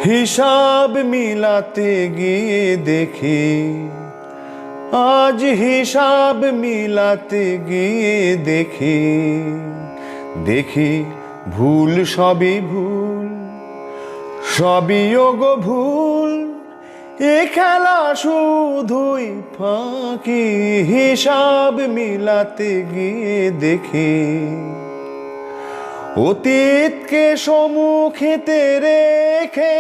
হিসাব মিলাতে গিয়ে দেখি, আজ হিসাব মিলাতে গিয়ে দেখি, দেখি ভুল সবই ভুল, সবই ওগো ভুল। এ খেলা শুধুই ফাঁকি, হিসাব মিলাতে গিয়ে দেখি। অতীতকে সম্মুখেতে রেখে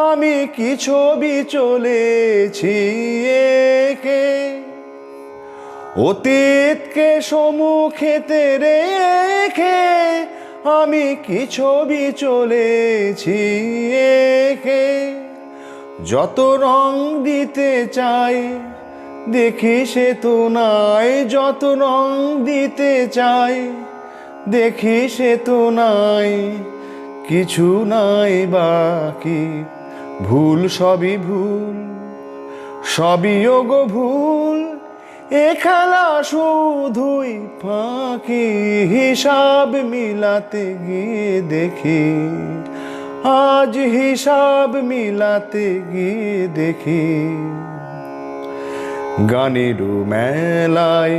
আমি কি ছবি চলেছি এঁকে। অতীতকে সম্মুখেতে রেখে আমি কি ছবি চলেছি এঁকে। যত রং দিতে চাই দেখি সে তো নাই, যত রং দিতে চাই দেখি সে তো নাই, কিছু নাই বাকি। ভুল সবই ভুল, সবই ওগো ভুল। এ খেলা শুধুই ফাঁকি, হিসাব মিলাতে গিয়ে দেখি, আজ হিসাব মিলাতে গিয়ে দেখি। গানের মেলায়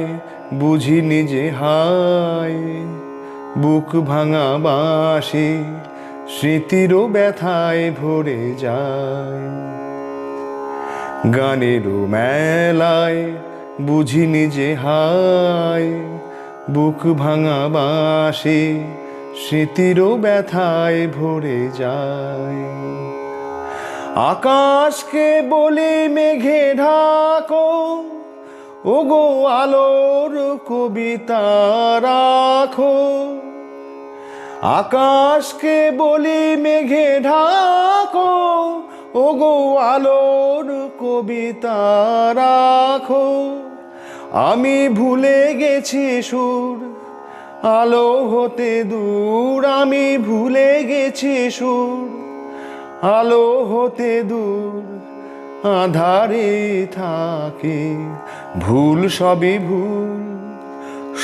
বুঝি নিজে হায়, বুক ভাঙা বাঁশি স্মৃতিরও ব্যথায় ভরে যায়। গানের মেলায় বুঝি নিজে হায়, বুক ভাঙা বাঁশি স্মৃতিরও ব্যথায় ভরে যায়। আকাশকে বলি মেঘে ঢাকো, ওগো আলোর কবিতা রাখো। আকাশকে বলি মেঘে ঢাকো, ওগো আলোর কবিতা রাখো। আমি ভুলে গেছি সুর, আলো হতে দূর। আমি ভুলে গেছি সুর, আলো হতে দূর। আধারে থাকে ভুল সবই ভুল,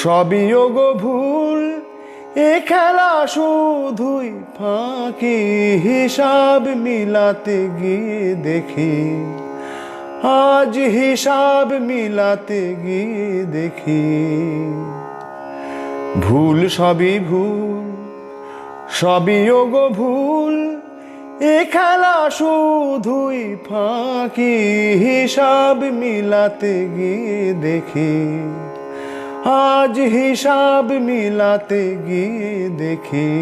সবই ওগো ভুল। এ খেলা শুধুই ফাঁকি, হিসাব মিলাতে গিয়ে দেখি, আজ হিসাব মিলাতে গিয়ে দেখি। ভুল সবই ভুল, সবই ওগো ভুল। এ খেলা শুধুই ফাঁকি, হিসাব মিলাতে গিয়ে দেখি, আজ হিসাব মিলাতে গিয়ে দেখি।